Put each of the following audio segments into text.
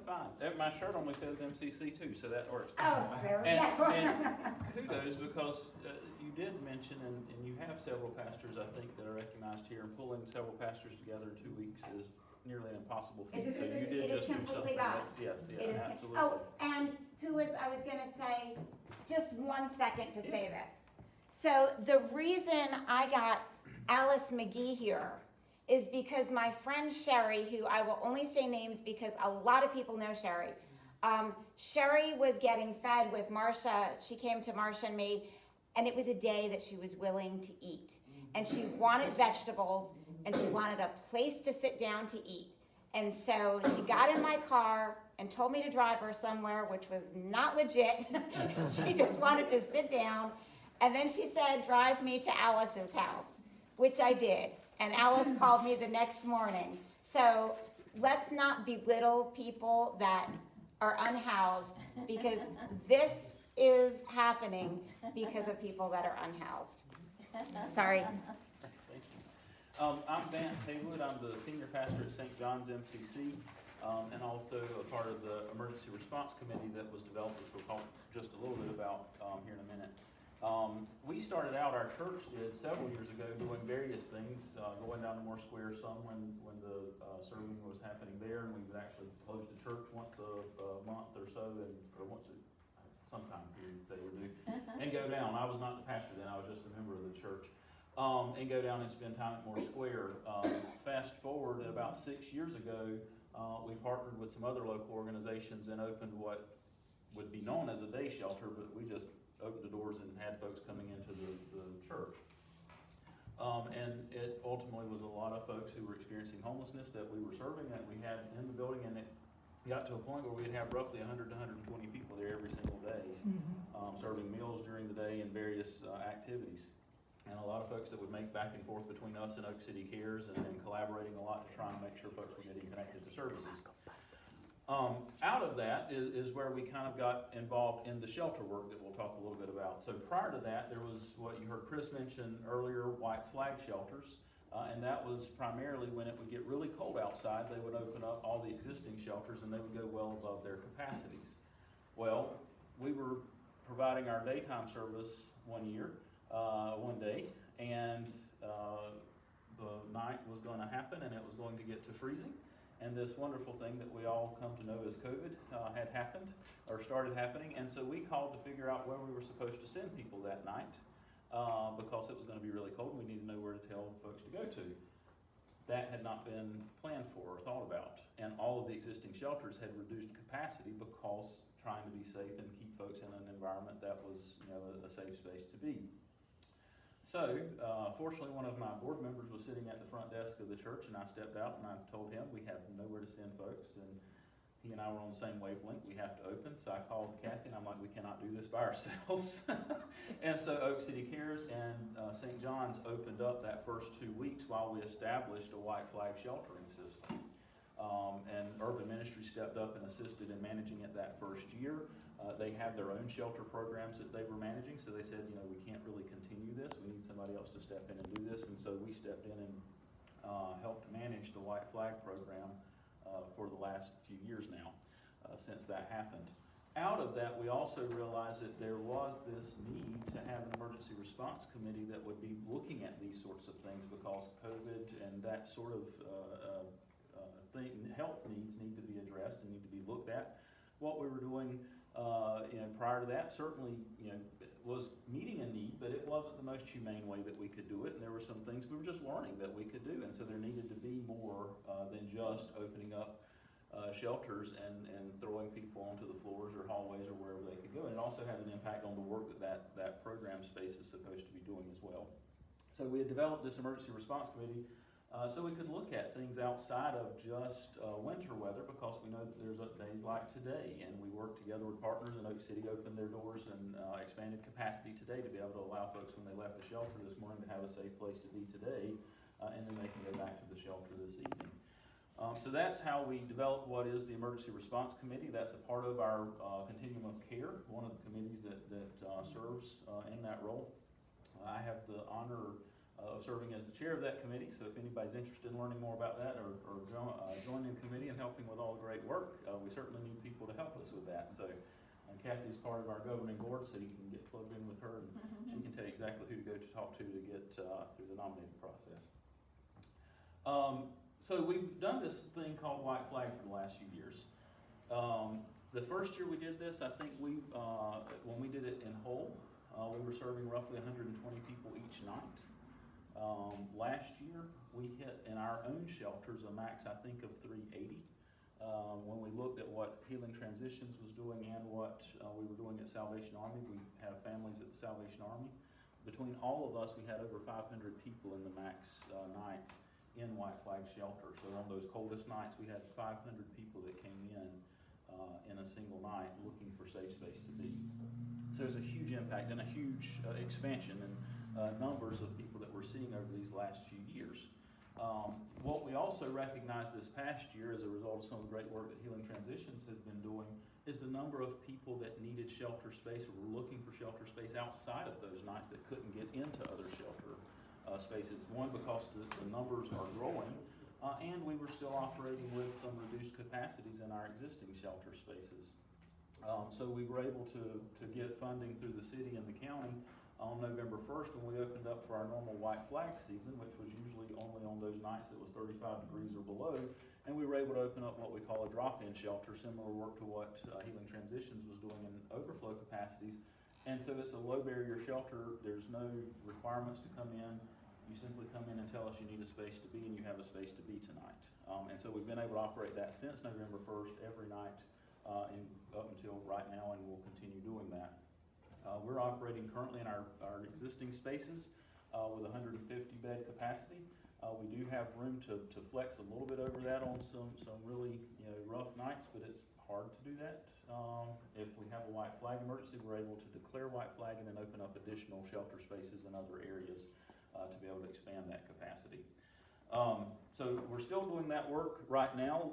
fine. My shirt only says MCC too, so that works. Oh, there we And, go. and kudos, because you did mention, and you have several pastors, I think, that are recognized here, and pulling several pastors together in 2 weeks is nearly an impossible feat, so you did It is just do completely something. God. Yes, It yeah, is- absolutely. Oh, and I was gonna say, just 1 second to say this. So the reason I got Alice McGee here is because my friend Sherry, who I will only say names because a lot of people know Sherry. Sherry was getting fed with Marcia. She came to Marcia and me, and it was a day that she was willing to eat. And she wanted vegetables, and she wanted a place to sit down to eat. And so she got in my car and told me to drive her somewhere, which was not legit. She just wanted to sit down. And then she said, drive me to Alice's house, which I did. And Alice called me the next morning. So let's not belittle people that are unhoused, because this is happening because of people that are unhoused. Sorry. Thank you. I'm Vance Haywood. I'm the senior pastor at St. John's MCC, and also a part of the emergency response committee that was developed, which we'll talk just a little bit about here in a minute. We started out, our church did several years ago, doing various things, going down to Moore Square some when the serving was happening there, and we would actually close the church once a month or so, or once sometime period they would do, and go down. I was not the pastor then, I was just a member of the church. And go down and spend time at Moore Square. Fast forward, about 6 years ago, we partnered with some other local organizations and opened what would be known as a day shelter, but we just opened the doors and had folks coming into the church. And it ultimately was a lot of folks who were experiencing homelessness that we were serving, that we had in the building, and it got to a point where we'd have roughly 100 to 120 people there every single day, serving meals during the day and various activities. And a lot of folks that would make back and forth between us and Oak City Cares, and collaborating a lot to try and make sure folks were getting connected to services. Out of that is where we kind of got involved in the shelter work that we'll talk a little bit about. So prior to that, there was what you heard Chris mention earlier, white flag shelters. And that was primarily when it would get really cold outside, they would open up all the existing shelters and they would go well above their capacities. Well, we were providing our daytime service one day, and the night was going to happen and it was going to get to freezing. And this wonderful thing that we all come to know as COVID had happened, or started happening, and so we called to figure out where we were supposed to send people that night, because it was going to be really cold and we needed to know where to tell folks to go to. That had not been planned for or thought about, and all of the existing shelters had reduced capacity because trying to be safe and keep folks in an environment that was, a safe space to be. So, fortunately, one of my board members was sitting at the front desk of the church, and I stepped out and I told him we have nowhere to send folks, and he and I were on the same wavelength. We have to open. So I called Kathy and I'm like, we cannot do this by ourselves. And so Oak City Cares and St. John's opened up that first 2 weeks while we established a white flag sheltering system. And Urban Ministry stepped up and assisted in managing it that first year. They have their own shelter programs that they were managing, so they said, we can't really continue this. We need somebody else to step in and do this, and so we stepped in and helped manage the White Flag program for the last few years now, since that happened. Out of that, we also realized that there was this need to have an emergency response committee that would be looking at these sorts of things, because COVID and that sort of health needs need to be addressed and need to be looked at. What we were doing prior to that certainly was meeting a need, but it wasn't the most humane way that we could do it, and there were some things we were just learning that we could do, and so there needed to be more than just opening up shelters and throwing people onto the floors or hallways or wherever they could go. And it also has an impact on the work that program space is supposed to be doing as well. So we had developed this emergency response committee so we could look at things outside of just winter weather, because we know that there's days like today, and we work together with partners, and Oak City opened their doors and expanded capacity today to be able to allow folks when they left the shelter this morning to have a safe place to be today, and then they can go back to the shelter this evening. So that's how we developed what is the Emergency Response Committee. That's a part of our Continuum of Care, one of the committees that serves in that role. I have the honor of serving as the chair of that committee. So if anybody's interested in learning more about that or joining the committee and helping with all the great work, we certainly need people to help us with that. So Kathy's part of our governing board, so you can get plugged in with her, and she can tell you exactly who to go to talk to get through the nominating process. So we've done this thing called White Flag for the last few years. The first year we did this, I think when we did it in Hull, we were serving roughly 120 people each night. Last year, we hit in our own shelters a max, I think, of 380. When we looked at what Healing Transitions was doing and what we were doing at Salvation Army, we have families at the Salvation Army. Between all of us, we had over 500 people in the max nights in White Flag Shelter. So on those coldest nights, we had 500 people that came in a single night looking for safe space to be. So it's a huge impact and a huge expansion in numbers of people that we're seeing over these last few years. What we also recognized this past year as a result of some of the great work that Healing Transitions has been doing is the number of people that needed shelter space or were looking for shelter space outside of those nights that couldn't get into other shelter spaces. One, because the numbers are growing, and we were still operating with some reduced capacities in our existing shelter spaces. So we were able to get funding through the city and the county on November 1st when we opened up for our normal White Flag season, which was usually only on those nights that was 35 degrees or below, and we were able to open up what we call a drop-in shelter, similar work to what Healing Transitions was doing in overflow capacities. And so it's a low barrier shelter. There's no requirements to come in. You simply come in and tell us you need a space to be, and you have a space to be tonight. And so we've been able to operate that since November 1st every night up until right now, and we'll continue doing that. We're operating currently in our existing spaces with 150 bed capacity. We do have room to flex a little bit over that on some really rough nights, but it's hard to do that. If we have a White Flag emergency, we're able to declare White Flag and then open up additional shelter spaces in other areas to be able to expand that capacity. So we're still doing that work right now.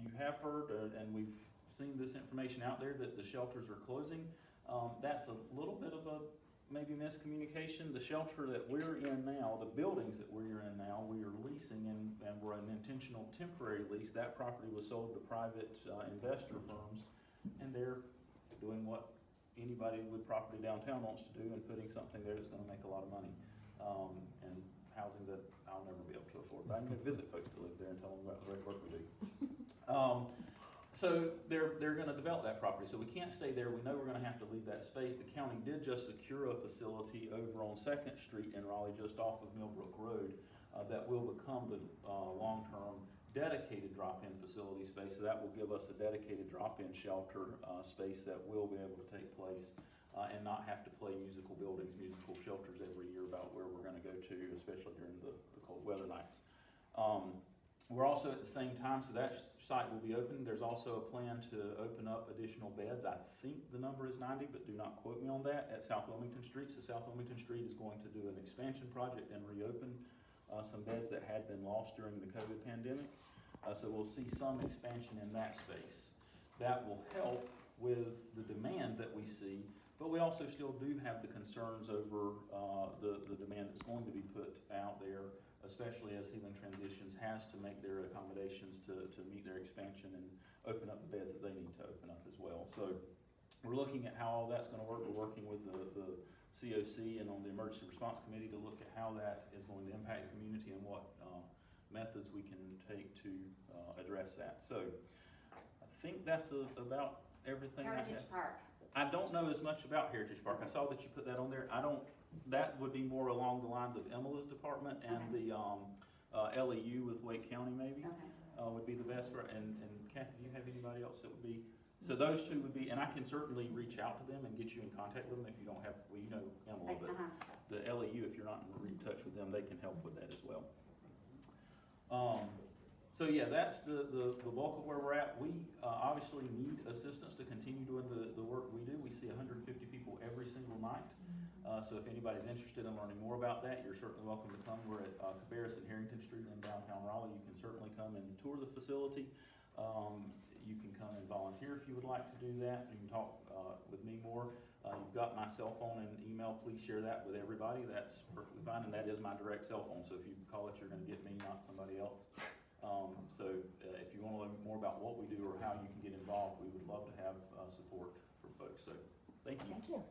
You have heard, and we've seen this information out there, that the shelters are closing. That's a little bit of a maybe miscommunication. The shelter that we're in now, the buildings that we're in now, we are leasing and we're an intentional temporary lease. That property was sold to private investor firms, and they're doing what anybody with property downtown wants to do and putting something there that's going to make a lot of money and housing that I'll never be able to afford. But I can go visit folks to live there and tell them about the great work we do. So they're going to develop that property. So we can't stay there. We know we're going to have to leave that space. The county did just secure a facility over on 2nd Street in Raleigh, just off of Millbrook Road, that will become the long-term dedicated drop-in facility space. So that will give us a dedicated drop-in shelter space that will be able to take place and not have to play musical shelters every year about where we're going to go to, especially during the cold weather nights. We're also at the same time, so that site will be open. There's also a plan to open up additional beds. I think the number is 90, but do not quote me on that, at South Wilmington Street. So South Wilmington Street is going to do an expansion project and reopen some beds that had been lost during the COVID pandemic. So we'll see some expansion in that space. That will help with the demand that we see, but we also still do have the concerns over the demand that's going to be put out there, especially as Healing Transitions has to make their accommodations to meet their expansion and open up the beds that they need to open up as well. So we're looking at how all that's going to work. We're working with the COC and on the Emergency Response Committee to look at how that is going to impact the community and what methods we can take to address that. So I think that's about everything I have. Heritage Park. I don't know as much about Heritage Park. I saw that you put that on there. That would be more along the lines of Emila's department and the LEU with Wake County maybe would be the best for. And Kathy, do you have anybody else that would be? So those two would be, and I can certainly reach out to them and get you in contact with them if you don't have. Well, you know Emila, but the LEU, if you're not in touch with them, they can help with that as well. So yeah, that's the bulk of where we're at. We obviously need assistance to continue doing the work we do. We see 150 people every single night. So if anybody's interested in learning more about that, you're certainly welcome to come. We're at Cabarrus and Harrington Street in downtown Raleigh. You can certainly come and tour the facility. You can come and volunteer here if you would like to do that. You can talk with me more. You've got my cell phone and email. Please share that with everybody. That's perfectly fine, and that is my direct cell phone. So if you call it, you're going to get me, not somebody else. If you want to learn more about what we do or how you can get involved, we would love to have support from folks. So thank you. Thank you.